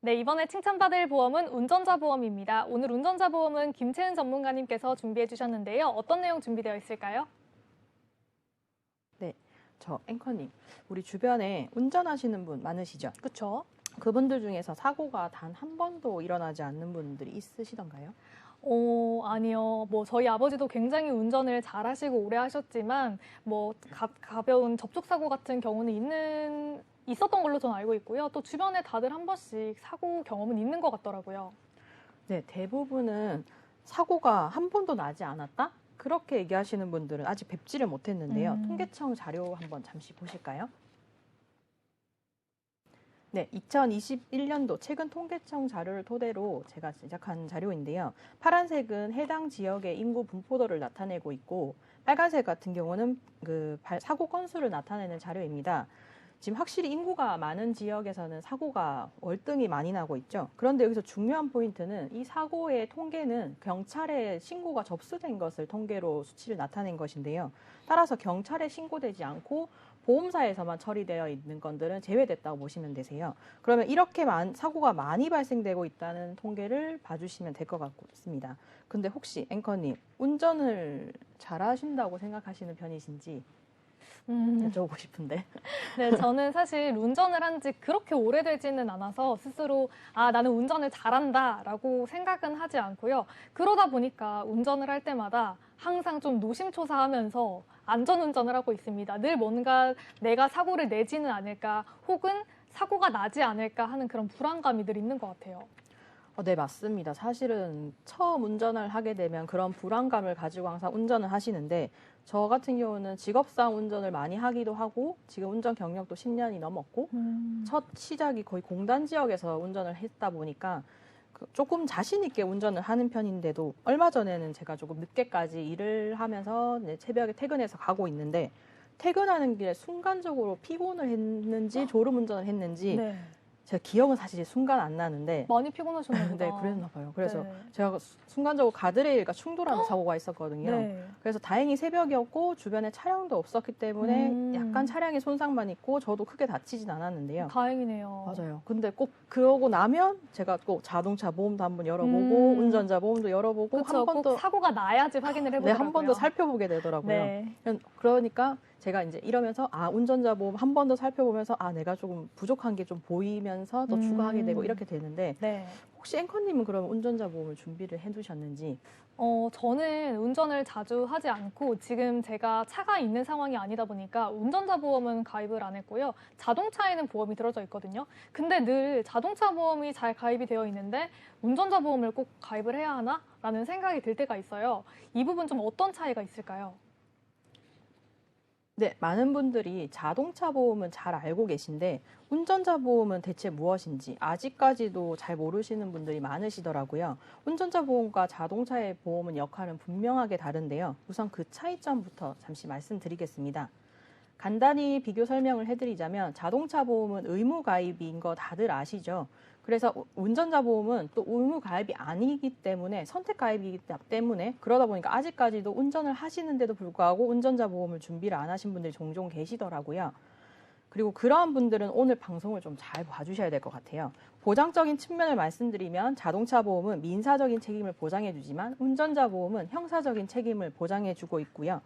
네, 이번에 칭찬받을 보험은 운전자 보험입니다. 오늘 운전자 보험은 김채은 전문가님께서 준비해 주셨는데요. 어떤 내용 준비되어 있을까요? 네, 저 앵커님, 우리 주변에 운전하시는 분 많으시죠? 그렇죠. 그분들 중에서 사고가 단 한 번도 일어나지 않는 분들이 있으시던가요? 아니요. 저희 아버지도 굉장히 운전을 잘 하시고 오래 하셨지만, 가벼운 접촉사고 같은 경우는 있었던 걸로 저는 알고 있고요. 또 주변에 다들 한 번씩 사고 경험은 있는 것 같더라고요. 네, 대부분은 사고가 한 번도 나지 않았다? 그렇게 얘기하시는 분들은 아직 뵙지를 못했는데요. 통계청 자료 한번 잠시 보실까요? 네, 2021년도 최근 통계청 자료를 토대로 제가 제작한 자료인데요. 파란색은 해당 지역의 인구 분포도를 나타내고 있고, 빨간색 같은 경우는 사고 건수를 나타내는 자료입니다. 지금 확실히 인구가 많은 지역에서는 사고가 월등히 많이 나고 있죠. 그런데 여기서 중요한 포인트는 이 사고의 통계는 경찰에 신고가 접수된 것을 통계로 수치를 나타낸 것인데요. 따라서 경찰에 신고되지 않고 보험사에서만 처리되어 있는 건들은 제외됐다고 보시면 되세요. 그러면 이렇게 사고가 많이 발생되고 있다는 통계를 봐주시면 될 것 같습니다. 근데 혹시 앵커님, 운전을 잘하신다고 생각하시는 편이신지 여쭤보고 싶은데. 네, 저는 사실 운전을 한 지 그렇게 오래되지는 않아서 스스로 나는 운전을 잘한다라고 생각은 하지 않고요. 그러다 보니까 운전을 할 때마다 항상 좀 노심초사하면서 안전운전을 하고 있습니다. 늘 뭔가 내가 사고를 내지는 않을까 혹은 사고가 나지 않을까 하는 그런 불안감이 늘 있는 것 같아요. 네, 맞습니다. 사실은 처음 운전을 하게 되면 그런 불안감을 가지고 항상 운전을 하시는데, 저 같은 경우는 직업상 운전을 많이 하기도 하고 지금 운전 경력도 10년이 넘었고 첫 시작이 거의 공단 지역에서 운전을 했다 보니까 조금 자신 있게 운전을 하는 편인데도, 얼마 전에는 제가 조금 늦게까지 일을 하면서 새벽에 퇴근해서 가고 있는데, 퇴근하는 길에 순간적으로 피곤을 했는지 졸음 운전을 했는지 네. 제가 기억은 사실 순간 안 나는데 많이 피곤하셨나 보다. 네, 그랬나 봐요. 그래서 네. 제가 순간적으로 가드레일과 충돌하는 사고가 있었거든요. 네. 그래서 다행히 새벽이었고 주변에 차량도 없었기 때문에 약간 차량에 손상만 있고 저도 크게 다치진 않았는데요. 다행이네요. 맞아요. 근데 꼭 그러고 나면 제가 꼭 자동차 보험도 한번 열어보고 운전자 보험도 열어보고 그쵸, 한 번 더 사고가 나야지 확인을 해보더라고요. 네, 한 번 더 살펴보게 되더라고요. 네. 그러니까 제가 이제 이러면서 운전자 보험 한 번 더 살펴보면서 내가 조금 부족한 게 좀 보이면서 더 추가하게 되고 이렇게 되는데, 네. 혹시 앵커님은 그러면 운전자 보험을 준비를 해두셨는지? 저는 운전을 자주 하지 않고 지금 제가 차가 있는 상황이 아니다 보니까 운전자 보험은 가입을 안 했고요. 자동차에는 보험이 들어져 있거든요. 근데 늘 자동차 보험이 잘 가입이 되어 있는데 운전자 보험을 꼭 가입을 해야 하나? 라는 생각이 들 때가 있어요. 이 부분 좀 어떤 차이가 있을까요? 네, 많은 분들이 자동차 보험은 잘 알고 계신데 운전자 보험은 대체 무엇인지 아직까지도 잘 모르시는 분들이 많으시더라고요. 운전자 보험과 자동차의 보험은 역할은 분명하게 다른데요. 우선 그 차이점부터 잠시 말씀드리겠습니다. 간단히 비교 설명을 해드리자면, 자동차 보험은 의무 가입인 거 다들 아시죠? 그래서 운전자 보험은 또 의무 가입이 아니기 때문에 선택 가입이기 때문에, 그러다 보니까 아직까지도 운전을 하시는데도 불구하고 운전자 보험을 준비를 안 하신 분들이 종종 계시더라고요. 그리고 그러한 분들은 오늘 방송을 좀 잘 봐주셔야 될 것 같아요. 보장적인 측면을 말씀드리면 자동차 보험은 민사적인 책임을 보장해주지만 운전자 보험은 형사적인 책임을 보장해주고 있고요.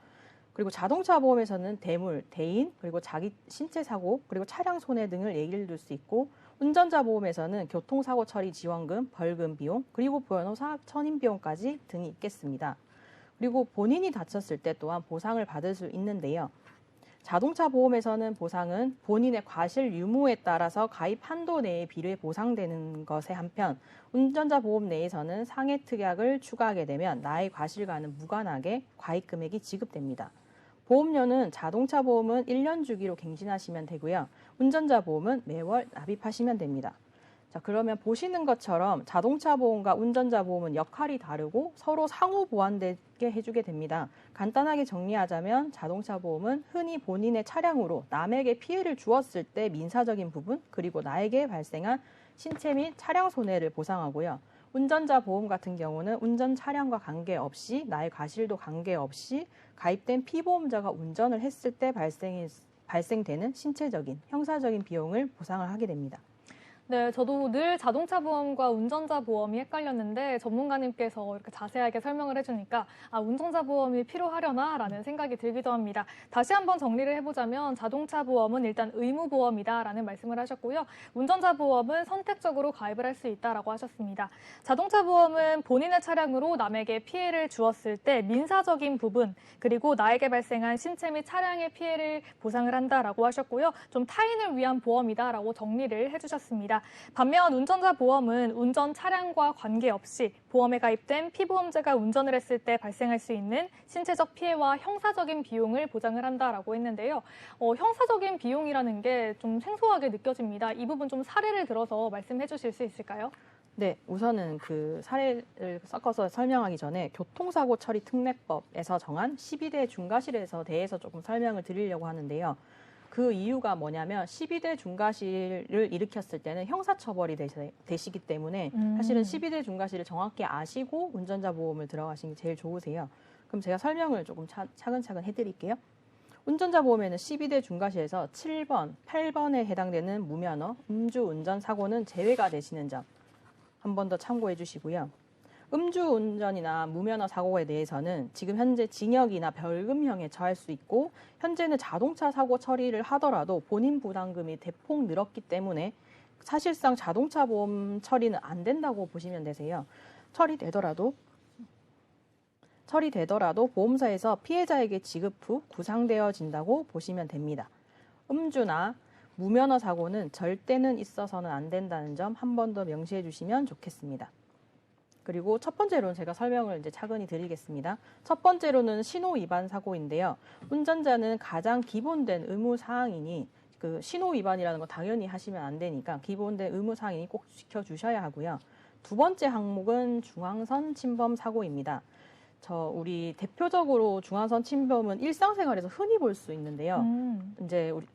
그리고 자동차 보험에서는 대물, 대인, 그리고 자기 신체 사고, 그리고 차량 손해 등을 예기를 들 수 있고, 운전자 보험에서는 교통사고 처리 지원금, 벌금 비용, 그리고 변호사 선임 비용까지 등이 있겠습니다. 그리고 본인이 다쳤을 때 또한 보상을 받을 수 있는데요. 자동차 보험에서는 보상은 본인의 과실 유무에 따라서 가입 한도 내에 비례 보상되는 것에 한편, 운전자 보험 내에서는 상해 특약을 추가하게 되면 나의 과실과는 무관하게 과입 금액이 지급됩니다. 보험료는 자동차 보험은 1년 주기로 갱신하시면 되고요. 운전자 보험은 매월 납입하시면 됩니다. 자, 그러면 보시는 것처럼 자동차 보험과 운전자 보험은 역할이 다르고 서로 상호 보완되게 해주게 됩니다. 간단하게 정리하자면 자동차 보험은 흔히 본인의 차량으로 남에게 피해를 주었을 때 민사적인 부분, 그리고 나에게 발생한 신체 및 차량 손해를 보상하고요. 운전자 보험 같은 경우는 운전 차량과 관계없이, 나의 과실도 관계없이 가입된 피보험자가 운전을 했을 때 발생되는 신체적인, 형사적인 비용을 보상을 하게 됩니다. 네, 저도 늘 자동차 보험과 운전자 보험이 헷갈렸는데 전문가님께서 이렇게 자세하게 설명을 해주니까 아, 운전자 보험이 필요하려나라는 생각이 들기도 합니다. 다시 한번 정리를 해보자면 자동차 보험은 일단 의무 보험이다라는 말씀을 하셨고요. 운전자 보험은 선택적으로 가입을 할 수 있다라고 하셨습니다. 자동차 보험은 본인의 차량으로 남에게 피해를 주었을 때 민사적인 부분 그리고 나에게 발생한 신체 및 차량의 피해를 보상을 한다라고 하셨고요. 좀 타인을 위한 보험이다라고 정리를 해주셨습니다. 반면 운전자 보험은 운전 차량과 관계없이 보험에 가입된 피보험자가 운전을 했을 때 발생할 수 있는 신체적 피해와 형사적인 비용을 보장을 한다라고 했는데요. 형사적인 비용이라는 게 좀 생소하게 느껴집니다. 이 부분 좀 사례를 들어서 말씀해 주실 수 있을까요? 네, 우선은 그 사례를 섞어서 설명하기 전에 교통사고 처리 특례법에서 정한 12대 중과실에서 대해서 조금 설명을 드리려고 하는데요. 그 이유가 뭐냐면 12대 중과실을 일으켰을 때는 형사처벌이 되시기 때문에 사실은 12대 중과실을 정확히 아시고 운전자 보험을 들어가시는 게 제일 좋으세요. 그럼 제가 설명을 조금 차근차근 해드릴게요. 운전자 보험에는 12대 중과실에서 7번, 8번에 해당되는 무면허, 음주운전 사고는 제외가 되시는 점 한 번 더 참고해 주시고요. 음주운전이나 무면허 사고에 대해서는 지금 현재 징역이나 벌금형에 처할 수 있고 현재는 자동차 사고 처리를 하더라도 본인 부담금이 대폭 늘었기 때문에 사실상 자동차 보험 처리는 안 된다고 보시면 되세요. 처리되더라도 보험사에서 피해자에게 지급 후 구상되어진다고 보시면 됩니다. 음주나 무면허 사고는 절대는 있어서는 안 된다는 점 한 번 더 명시해 주시면 좋겠습니다. 그리고 첫 번째로는 제가 설명을 이제 차근히 드리겠습니다. 첫 번째로는 신호 위반 사고인데요. 운전자는 가장 기본된 의무 사항이니 그 신호 위반이라는 거 당연히 하시면 안 되니까 기본된 의무 사항이니 꼭 지켜주셔야 하고요. 두 번째 항목은 중앙선 침범 사고입니다. 우리 대표적으로 중앙선 침범은 일상생활에서 흔히 볼 수 있는데요. 이제 우리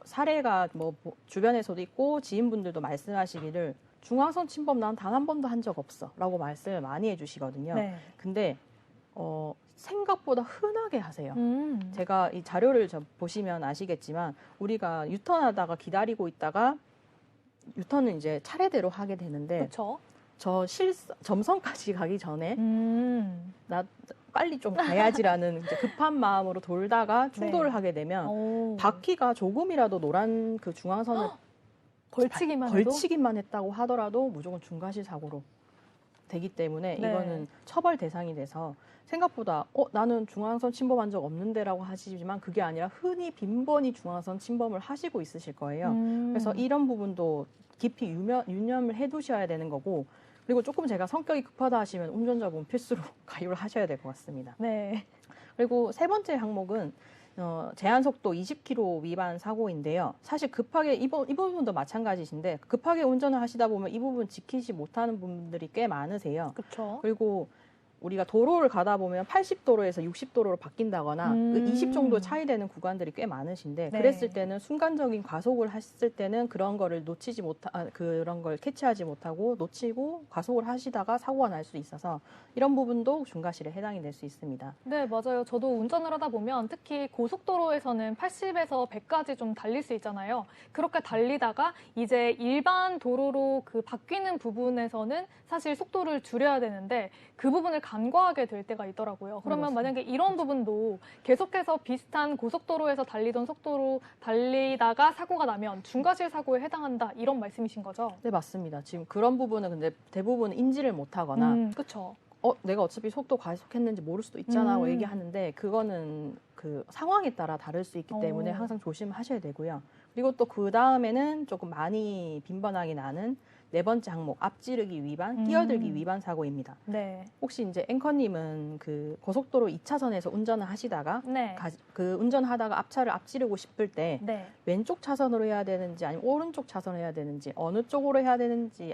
사례가 뭐 주변에서도 있고 지인분들도 말씀하시기를 중앙선 침범 난 단 한 번도 한 적 없어 라고 말씀을 많이 해주시거든요. 네. 근데 생각보다 흔하게 하세요. 제가 이 자료를 보시면 아시겠지만 우리가 유턴하다가 기다리고 있다가 유턴은 이제 차례대로 하게 되는데 그렇죠. 점선까지 가기 전에 나 빨리 좀 가야지라는 이제 급한 마음으로 돌다가 충돌을 네. 하게 되면 바퀴가 조금이라도 노란 그 중앙선을 걸치기만 했다고 하더라도 무조건 중과실 사고로 되기 때문에 네. 이거는 처벌 대상이 돼서 생각보다 나는 중앙선 침범한 적 없는데라고 하시지만 그게 아니라 흔히 빈번히 중앙선 침범을 하시고 있으실 거예요. 그래서 이런 부분도 깊이 유념을 해두셔야 되는 거고 그리고 조금 제가 성격이 급하다 하시면 운전자분 필수로 가입을 하셔야 될 것 같습니다. 네. 그리고 세 번째 항목은 제한속도 20km 위반 사고인데요. 사실 급하게 이 부분도 마찬가지신데 급하게 운전을 하시다 보면 이 부분 지키지 못하는 분들이 꽤 많으세요. 그렇죠. 그리고 우리가 도로를 가다 보면 80도로에서 60도로로 바뀐다거나 20 정도 차이 되는 구간들이 꽤 많으신데 네. 그랬을 때는 순간적인 과속을 했을 때는 그런 거를 그런 걸 캐치하지 못하고 놓치고 과속을 하시다가 사고가 날 수 있어서 이런 부분도 중과실에 해당이 될 수 있습니다. 네, 맞아요. 저도 운전을 하다 보면 특히 고속도로에서는 80에서 100까지 좀 달릴 수 있잖아요. 그렇게 달리다가 이제 일반 도로로 그 바뀌는 부분에서는 사실 속도를 줄여야 되는데 그 부분을 간과하게 될 때가 있더라고요. 그러면 만약에 이런 부분도 계속해서 비슷한 고속도로에서 달리던 속도로 달리다가 사고가 나면 중과실 사고에 해당한다 이런 말씀이신 거죠? 네, 맞습니다. 지금 그런 부분은 근데 대부분 인지를 못하거나 그렇죠. 내가 어차피 속도 과속했는지 모를 수도 있잖아 라고 얘기하는데 그거는 그 상황에 따라 다를 수 있기 때문에 항상 조심하셔야 되고요. 그리고 또 그 다음에는 조금 많이 빈번하게 나는 네 번째 항목 앞지르기 위반, 끼어들기 위반 사고입니다. 네. 혹시 이제 앵커님은 그 고속도로 2차선에서 운전을 하시다가 네. 그 운전하다가 앞차를 앞지르고 싶을 때 네. 왼쪽 차선으로 해야 되는지 아니면 오른쪽 차선으로 해야 되는지 어느 쪽으로 해야 되는지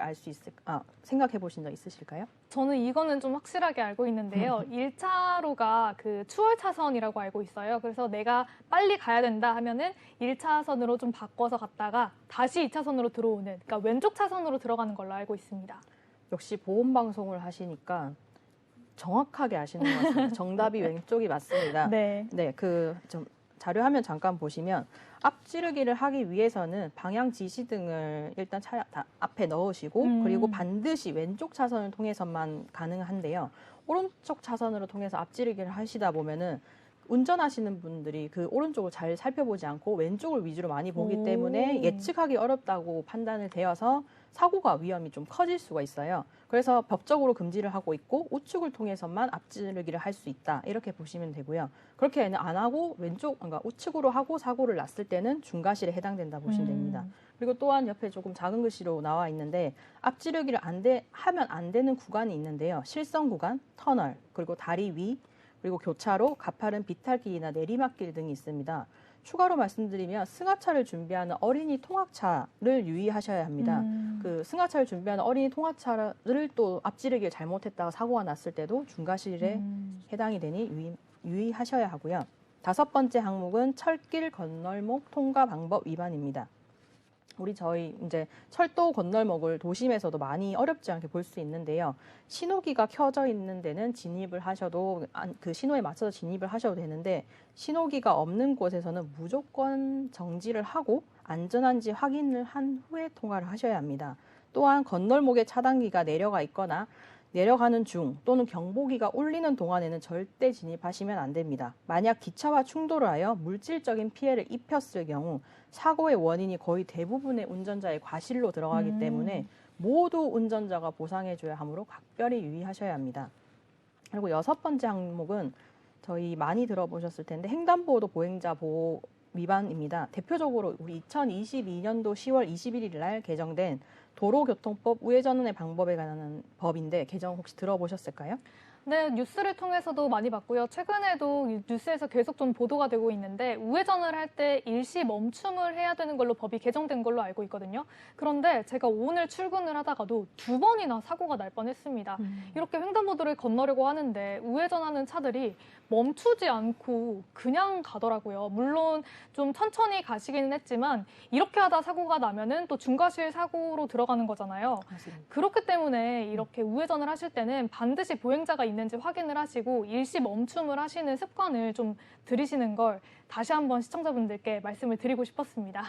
생각해 보신 적 있으실까요? 저는 이거는 좀 확실하게 알고 있는데요. 1차로가 그 추월 차선이라고 알고 있어요. 그래서 내가 빨리 가야 된다 하면은 1차선으로 좀 바꿔서 갔다가 다시 2차선으로 들어오는, 그러니까 왼쪽 차선으로 들어가는 걸로 알고 있습니다. 역시 보험 방송을 하시니까 정확하게 아시는 것 같습니다. 정답이 왼쪽이 맞습니다. 네. 네, 좀 자료화면 잠깐 보시면 앞지르기를 하기 위해서는 방향 지시등을 일단 앞에 넣으시고 그리고 반드시 왼쪽 차선을 통해서만 가능한데요. 오른쪽 차선으로 통해서 앞지르기를 하시다 보면은 운전하시는 분들이 그 오른쪽을 잘 살펴보지 않고 왼쪽을 위주로 많이 보기 때문에 예측하기 어렵다고 판단을 되어서 사고가 위험이 좀 커질 수가 있어요. 그래서 법적으로 금지를 하고 있고 우측을 통해서만 앞지르기를 할 수 있다. 이렇게 보시면 되고요. 그렇게 안 하고 그러니까 우측으로 하고 사고를 났을 때는 중과실에 해당된다 보시면 됩니다. 그리고 또한 옆에 조금 작은 글씨로 나와 있는데 앞지르기를 하면 안 되는 구간이 있는데요. 실선 구간, 터널, 그리고 다리 위, 그리고 교차로, 가파른 비탈길이나 내리막길 등이 있습니다. 추가로 말씀드리면 승하차를 준비하는 어린이 통학차를 유의하셔야 합니다. 그 승하차를 준비하는 어린이 통학차를 또 앞지르기를 잘못했다가 사고가 났을 때도 중과실에 해당이 되니 유의하셔야 하고요. 5번째 항목은 철길 건널목 통과 방법 위반입니다. 저희 이제 철도 건널목을 도심에서도 많이 어렵지 않게 볼 수 있는데요. 신호기가 켜져 있는 데는 진입을 하셔도 그 신호에 맞춰서 진입을 하셔도 되는데 신호기가 없는 곳에서는 무조건 정지를 하고 안전한지 확인을 한 후에 통과를 하셔야 합니다. 또한 건널목에 차단기가 내려가 있거나 내려가는 중 또는 경보기가 울리는 동안에는 절대 진입하시면 안 됩니다. 만약 기차와 충돌을 하여 물질적인 피해를 입혔을 경우 사고의 원인이 거의 대부분의 운전자의 과실로 들어가기 때문에 모두 운전자가 보상해줘야 하므로 각별히 유의하셔야 합니다. 그리고 6번째 항목은 저희 많이 들어보셨을 텐데 횡단보도 보행자 보호 위반입니다. 대표적으로 우리 2022년도 10월 21일 날 개정된 도로교통법 우회전의 방법에 관한 법인데 개정 혹시 들어보셨을까요? 네, 뉴스를 통해서도 많이 봤고요. 최근에도 뉴스에서 계속 좀 보도가 되고 있는데 우회전을 할 때 일시 멈춤을 해야 되는 걸로 법이 개정된 걸로 알고 있거든요. 그런데 제가 오늘 출근을 하다가도 2번이나 사고가 날 뻔했습니다. 이렇게 횡단보도를 건너려고 하는데 우회전하는 차들이 멈추지 않고 그냥 가더라고요. 물론 좀 천천히 가시기는 했지만 이렇게 하다 사고가 나면은 또 중과실 사고로 들어가는 거잖아요. 맞습니다. 그렇기 때문에 이렇게 우회전을 하실 때는 반드시 보행자가 있는지 확인을 하시고 일시 멈춤을 하시는 습관을 좀 들이시는 걸 다시 한번 시청자분들께 말씀을 드리고 싶었습니다.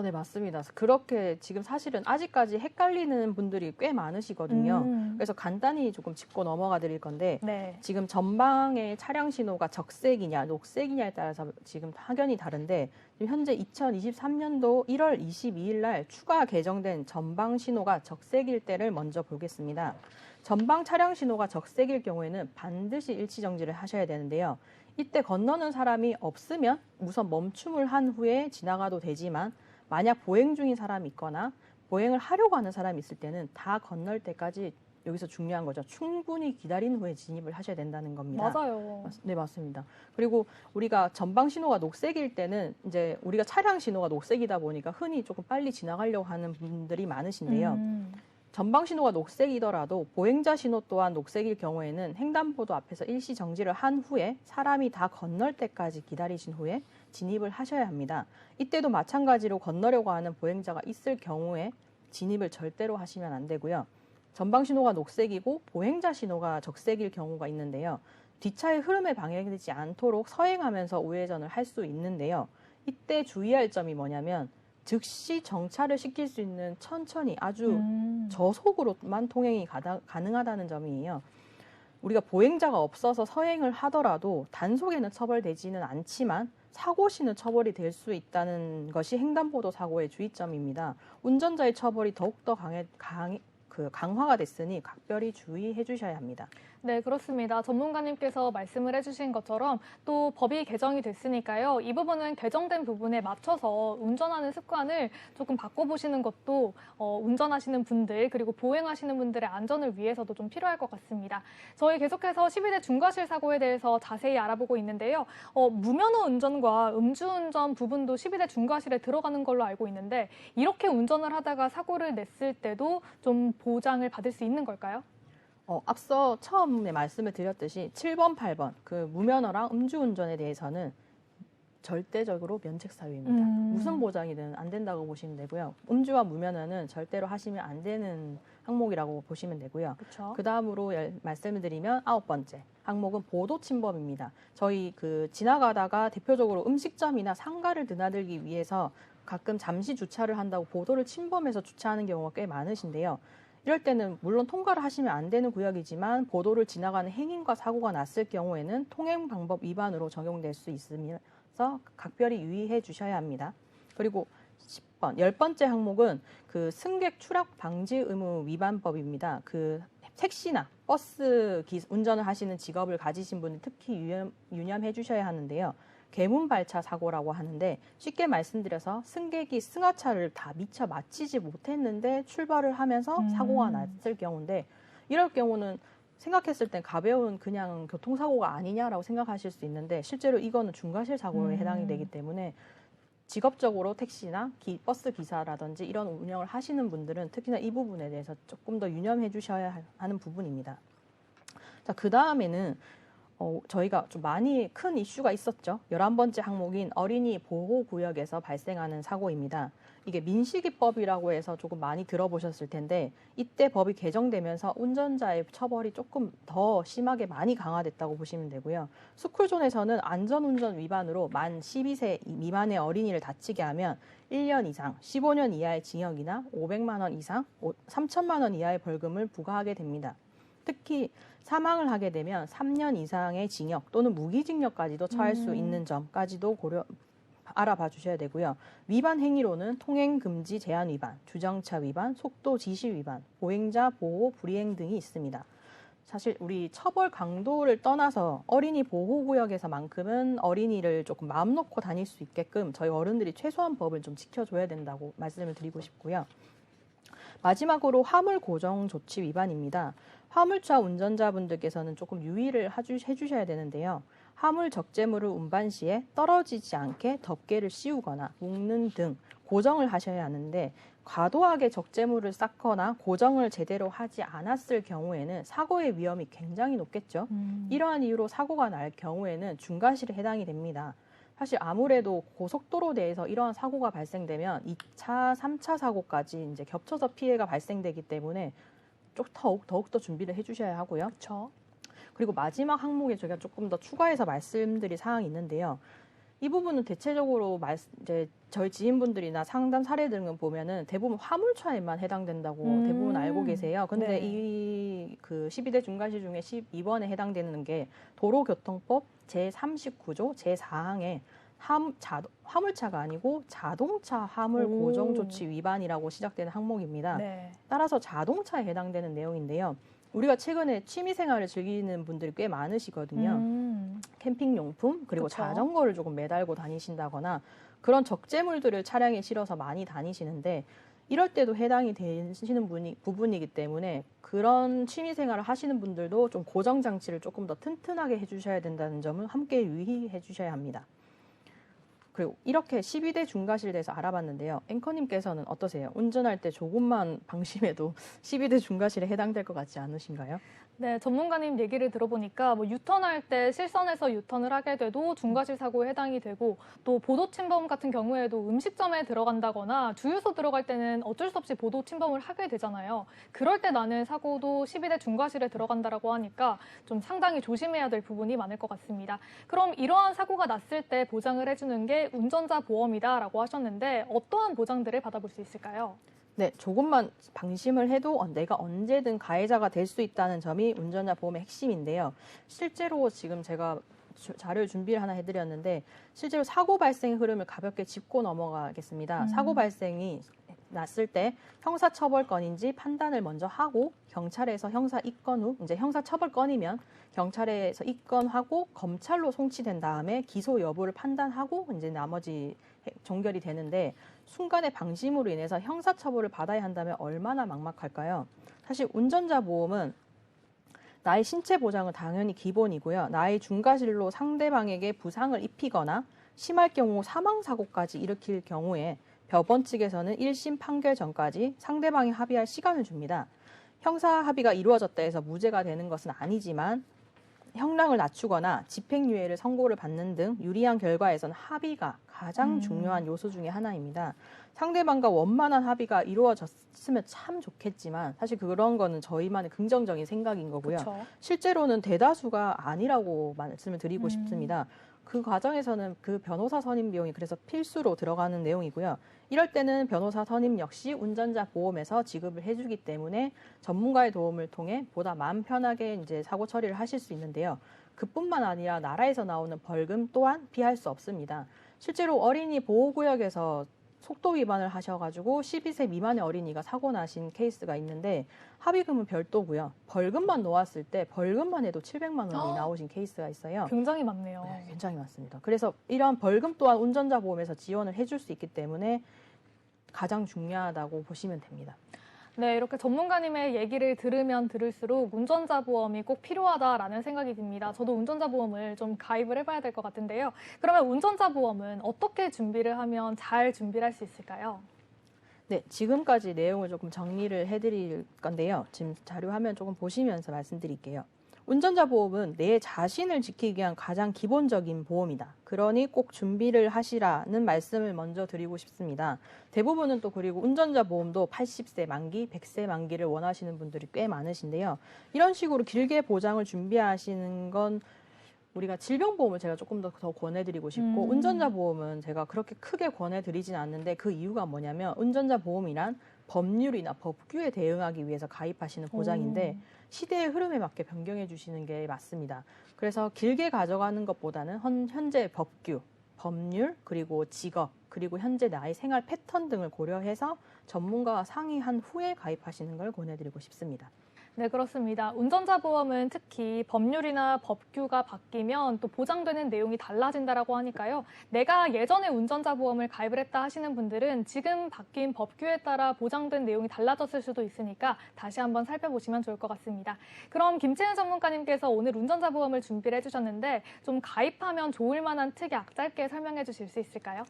네, 맞습니다. 그렇게 지금 사실은 아직까지 헷갈리는 분들이 꽤 많으시거든요. 그래서 간단히 조금 짚고 넘어가 드릴 건데 네. 지금 전방의 차량 신호가 적색이냐 녹색이냐에 따라서 지금 확연히 다른데 지금 현재 2023년도 1월 22일 날 추가 개정된 전방 신호가 적색일 때를 먼저 보겠습니다. 전방 차량 신호가 적색일 경우에는 반드시 일치 정지를 하셔야 되는데요. 이때 건너는 사람이 없으면 우선 멈춤을 한 후에 지나가도 되지만 만약 보행 중인 사람이 있거나 보행을 하려고 하는 사람이 있을 때는 다 건널 때까지 여기서 중요한 거죠. 충분히 기다린 후에 진입을 하셔야 된다는 겁니다. 맞아요. 네, 맞습니다. 그리고 우리가 전방 신호가 녹색일 때는 이제 우리가 차량 신호가 녹색이다 보니까 흔히 조금 빨리 지나가려고 하는 분들이 많으신데요. 전방 신호가 녹색이더라도 보행자 신호 또한 녹색일 경우에는 횡단보도 앞에서 일시 정지를 한 후에 사람이 다 건널 때까지 기다리신 후에 진입을 하셔야 합니다. 이때도 마찬가지로 건너려고 하는 보행자가 있을 경우에 진입을 절대로 하시면 안 되고요. 전방 신호가 녹색이고 보행자 신호가 적색일 경우가 있는데요. 뒷차의 흐름에 방해되지 않도록 서행하면서 우회전을 할 수 있는데요. 이때 주의할 점이 뭐냐면 즉시 정차를 시킬 수 있는 천천히 아주 저속으로만 통행이 가능하다는 점이에요. 우리가 보행자가 없어서 서행을 하더라도 단속에는 처벌되지는 않지만 사고 시는 처벌이 될 수 있다는 것이 횡단보도 사고의 주의점입니다. 운전자의 처벌이 더욱더 강화가 됐으니 각별히 주의해 주셔야 합니다. 네, 그렇습니다. 전문가님께서 말씀을 해주신 것처럼 또 법이 개정이 됐으니까요. 이 부분은 개정된 부분에 맞춰서 운전하는 습관을 조금 바꿔보시는 것도 운전하시는 분들 그리고 보행하시는 분들의 안전을 위해서도 좀 필요할 것 같습니다. 저희 계속해서 12대 중과실 사고에 대해서 자세히 알아보고 있는데요. 무면허 운전과 음주운전 부분도 12대 중과실에 들어가는 걸로 알고 있는데 이렇게 운전을 하다가 사고를 냈을 때도 좀 보장을 받을 수 있는 걸까요? 앞서 처음에 말씀을 드렸듯이 7번, 8번 그 무면허랑 음주운전에 대해서는 절대적으로 면책 사유입니다. 무슨 보장이든 안 된다고 보시면 되고요. 음주와 무면허는 절대로 하시면 안 되는 항목이라고 보시면 되고요. 그 다음으로 말씀을 드리면 9번째 항목은 보도 침범입니다. 저희 지나가다가 대표적으로 음식점이나 상가를 드나들기 위해서 가끔 잠시 주차를 한다고 보도를 침범해서 주차하는 경우가 꽤 많으신데요. 이럴 때는 물론 통과를 하시면 안 되는 구역이지만 보도를 지나가는 행인과 사고가 났을 경우에는 통행 방법 위반으로 적용될 수 있으면서 각별히 유의해 주셔야 합니다. 그리고 10번, 10번째 항목은 승객 추락 방지 의무 위반법입니다. 택시나 버스 운전을 하시는 직업을 가지신 분이 특히 유념해 주셔야 하는데요. 개문발차 사고라고 하는데 쉽게 말씀드려서 승객이 승하차를 다 미처 마치지 못했는데 출발을 하면서 사고가 났을 경우인데 이럴 경우는 생각했을 땐 가벼운 그냥 교통사고가 아니냐라고 생각하실 수 있는데 실제로 이거는 중과실 사고에 해당이 되기 때문에 직업적으로 택시나 버스 기사라든지 이런 운영을 하시는 분들은 특히나 이 부분에 대해서 조금 더 유념해 주셔야 하는 부분입니다. 자, 그 다음에는 저희가 좀 많이 큰 이슈가 있었죠. 11번째 항목인 어린이 보호구역에서 발생하는 사고입니다. 이게 민식이법이라고 해서 조금 많이 들어보셨을 텐데 이때 법이 개정되면서 운전자의 처벌이 조금 더 심하게 많이 강화됐다고 보시면 되고요. 스쿨존에서는 안전운전 위반으로 만 12세 미만의 어린이를 다치게 하면 1년 이상, 15년 이하의 징역이나 500만 원 이상, 3천만 원 이하의 벌금을 부과하게 됩니다. 특히 사망을 하게 되면 3년 이상의 징역 또는 무기징역까지도 처할 수 있는 점까지도 알아봐 주셔야 되고요. 위반 행위로는 통행금지 제한 위반, 주정차 위반, 속도 지시 위반, 보행자 보호 불이행 등이 있습니다. 사실 우리 처벌 강도를 떠나서 어린이 보호구역에서만큼은 어린이를 조금 마음 놓고 다닐 수 있게끔 저희 어른들이 최소한 법을 좀 지켜줘야 된다고 말씀을 드리고 싶고요. 마지막으로 화물 고정 조치 위반입니다. 화물차 운전자분들께서는 조금 유의를 해주셔야 되는데요. 화물 적재물을 운반 시에 떨어지지 않게 덮개를 씌우거나 묶는 등 고정을 하셔야 하는데 과도하게 적재물을 쌓거나 고정을 제대로 하지 않았을 경우에는 사고의 위험이 굉장히 높겠죠. 이러한 이유로 사고가 날 경우에는 중과실에 해당이 됩니다. 사실 아무래도 고속도로 내에서 이러한 사고가 발생되면 2차, 3차 사고까지 이제 겹쳐서 피해가 발생되기 때문에 더욱더 준비를 해주셔야 하고요. 그렇죠. 그리고 마지막 항목에 저희가 조금 더 추가해서 말씀드릴 사항이 있는데요. 이 부분은 대체적으로 이제 저희 지인분들이나 상담 사례 등을 보면은 대부분 화물차에만 해당된다고 대부분 알고 계세요. 근데 이 12대 중과실 중에 12번에 해당되는 게 도로교통법 제39조 제4항에 화물차가 아니고 자동차 화물 고정 조치 위반이라고 시작되는 항목입니다. 따라서 자동차에 해당되는 내용인데요. 우리가 최근에 취미생활을 즐기는 분들이 꽤 많으시거든요. 캠핑용품 그리고 그쵸. 자전거를 조금 매달고 다니신다거나 그런 적재물들을 차량에 실어서 많이 다니시는데 이럴 때도 해당이 되시는 부분이기 때문에 그런 취미생활을 하시는 분들도 좀 고정장치를 조금 더 튼튼하게 해주셔야 된다는 점을 함께 유의해 주셔야 합니다. 그리고 이렇게 12대 중과실에 대해서 알아봤는데요. 앵커님께서는 어떠세요? 운전할 때 조금만 방심해도 12대 중과실에 해당될 것 같지 않으신가요? 네, 전문가님 얘기를 들어보니까 유턴할 때 실선에서 유턴을 하게 돼도 중과실 사고에 해당이 되고 또 보도 침범 같은 경우에도 음식점에 들어간다거나 주유소 들어갈 때는 어쩔 수 없이 보도 침범을 하게 되잖아요. 그럴 때 나는 사고도 12대 중과실에 들어간다라고 하니까 좀 상당히 조심해야 될 부분이 많을 것 같습니다. 그럼 이러한 사고가 났을 때 보장을 해주는 게 운전자 보험이다라고 하셨는데 어떠한 보장들을 받아볼 수 있을까요? 네, 조금만 방심을 해도 내가 언제든 가해자가 될 수 있다는 점이 운전자 보험의 핵심인데요. 실제로 지금 제가 자료를 준비를 하나 해드렸는데 실제로 사고 발생 흐름을 가볍게 짚고 넘어가겠습니다. 사고 발생이 났을 때 형사처벌건인지 판단을 먼저 하고 경찰에서 형사 입건 후 이제 형사처벌건이면 경찰에서 입건하고 검찰로 송치된 다음에 기소 여부를 판단하고 이제 나머지 종결이 되는데 순간의 방심으로 인해서 형사처벌을 받아야 한다면 얼마나 막막할까요? 사실 운전자 보험은 나의 신체 보장은 당연히 기본이고요. 나의 중과실로 상대방에게 부상을 입히거나 심할 경우 사망사고까지 일으킬 경우에 법원 측에서는 1심 판결 전까지 상대방이 합의할 시간을 줍니다. 형사 합의가 이루어졌다 해서 무죄가 되는 것은 아니지만 형량을 낮추거나 집행유예를 선고를 받는 등 유리한 결과에선 합의가 가장 중요한 요소 중에 하나입니다. 상대방과 원만한 합의가 이루어졌으면 참 좋겠지만 사실 그런 거는 저희만의 긍정적인 생각인 거고요. 그쵸. 실제로는 대다수가 아니라고 말씀을 드리고 싶습니다. 그 과정에서는 그 변호사 선임 비용이 그래서 필수로 들어가는 내용이고요. 이럴 때는 변호사 선임 역시 운전자 보험에서 지급을 해주기 때문에 전문가의 도움을 통해 보다 마음 편하게 이제 사고 처리를 하실 수 있는데요. 그뿐만 아니라 나라에서 나오는 벌금 또한 피할 수 없습니다. 실제로 어린이 보호구역에서 속도 위반을 하셔가지고 12세 미만의 어린이가 사고 나신 케이스가 있는데 합의금은 별도고요. 벌금만 놓았을 때 벌금만 해도 700만 원이 나오신 케이스가 있어요. 굉장히 많네요. 네, 굉장히 많습니다. 그래서 이런 벌금 또한 운전자 보험에서 지원을 해줄 수 있기 때문에 가장 중요하다고 보시면 됩니다. 네, 이렇게 전문가님의 얘기를 들으면 들을수록 운전자 보험이 꼭 필요하다라는 생각이 듭니다. 저도 운전자 보험을 좀 가입을 해봐야 될 것 같은데요. 그러면 운전자 보험은 어떻게 준비를 하면 잘 준비를 할 수 있을까요? 네, 지금까지 내용을 조금 정리를 해드릴 건데요. 지금 자료 화면 조금 보시면서 말씀드릴게요. 운전자 보험은 내 자신을 지키기 위한 가장 기본적인 보험이다. 그러니 꼭 준비를 하시라는 말씀을 먼저 드리고 싶습니다. 대부분은 또 그리고 운전자 보험도 80세 만기, 100세 만기를 원하시는 분들이 꽤 많으신데요. 이런 식으로 길게 보장을 준비하시는 건 우리가 질병보험을 제가 조금 더 권해드리고 싶고 운전자 보험은 제가 그렇게 크게 권해드리진 않는데 그 이유가 뭐냐면 운전자 보험이란 법률이나 법규에 대응하기 위해서 가입하시는 보장인데 시대의 흐름에 맞게 변경해 주시는 게 맞습니다. 그래서 길게 가져가는 것보다는 현재 법규, 법률, 그리고 직업, 그리고 현재 나의 생활 패턴 등을 고려해서 전문가와 상의한 후에 가입하시는 걸 권해드리고 싶습니다. 네, 그렇습니다. 운전자 보험은 특히 법률이나 법규가 바뀌면 또 보장되는 내용이 달라진다라고 하니까요. 내가 예전에 운전자 보험을 가입을 했다 하시는 분들은 지금 바뀐 법규에 따라 보장된 내용이 달라졌을 수도 있으니까 다시 한번 살펴보시면 좋을 것 같습니다. 그럼 김채은 전문가님께서 오늘 운전자 보험을 준비를 해주셨는데 좀 가입하면 좋을 만한 특약 짧게 설명해 주실 수 있을까요?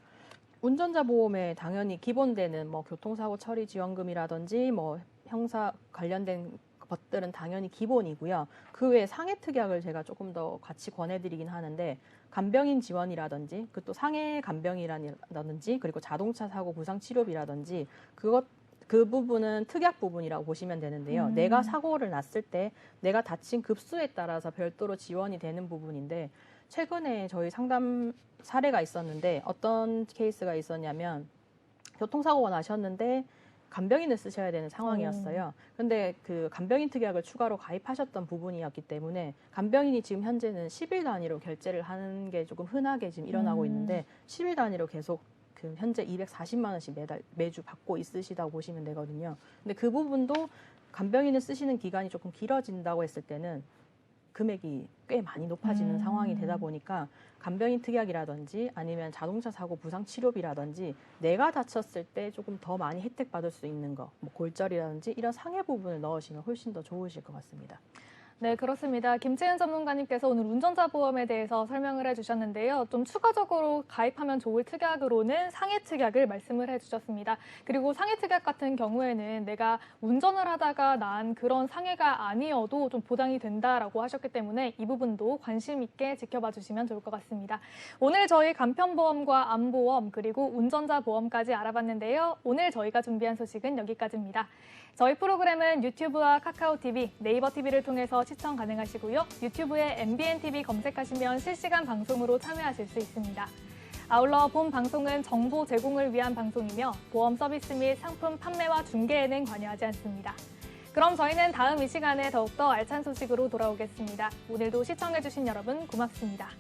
운전자 보험에 당연히 기본되는 뭐 교통사고 처리 지원금이라든지 뭐 형사 관련된 것들은 당연히 기본이고요. 그 외에 상해 특약을 제가 조금 더 같이 권해드리긴 하는데 간병인 지원이라든지 그 또 상해 간병이라든지 그리고 자동차 사고 부상 치료비라든지 그 부분은 특약 부분이라고 보시면 되는데요. 내가 사고를 났을 때 내가 다친 급수에 따라서 별도로 지원이 되는 부분인데 최근에 저희 상담 사례가 있었는데 어떤 케이스가 있었냐면 교통사고가 나셨는데 간병인을 쓰셔야 되는 상황이었어요. 그런데 그 간병인 특약을 추가로 가입하셨던 부분이었기 때문에 간병인이 지금 현재는 10일 단위로 결제를 하는 게 조금 흔하게 지금 일어나고 있는데 10일 단위로 계속 그 현재 240만 원씩 매주 받고 있으시다고 보시면 되거든요. 근데 그 부분도 간병인을 쓰시는 기간이 조금 길어진다고 했을 때는 금액이 꽤 많이 높아지는 상황이 되다 보니까 간병인 특약이라든지 아니면 자동차 사고 부상 치료비라든지 내가 다쳤을 때 조금 더 많이 혜택 받을 수 있는 거, 뭐 골절이라든지 이런 상해 부분을 넣으시면 훨씬 더 좋으실 것 같습니다. 네, 그렇습니다. 김채은 전문가님께서 오늘 운전자 보험에 대해서 설명을 해주셨는데요. 좀 추가적으로 가입하면 좋을 특약으로는 상해 특약을 말씀을 해주셨습니다. 그리고 상해 특약 같은 경우에는 내가 운전을 하다가 난 그런 상해가 아니어도 좀 보장이 된다라고 하셨기 때문에 이 부분도 관심 있게 지켜봐 주시면 좋을 것 같습니다. 오늘 저희 간편보험과 암보험 그리고 운전자 보험까지 알아봤는데요. 오늘 저희가 준비한 소식은 여기까지입니다. 저희 프로그램은 유튜브와 카카오TV, 네이버 TV를 통해서 시청 가능하시고요. 유튜브에 MBNTV 검색하시면 실시간 방송으로 참여하실 수 있습니다. 아울러 본 방송은 정보 제공을 위한 방송이며 보험 서비스 및 상품 판매와 중개에는 관여하지 않습니다. 그럼 저희는 다음 이 시간에 더욱더 알찬 소식으로 돌아오겠습니다. 오늘도 시청해주신 여러분 고맙습니다.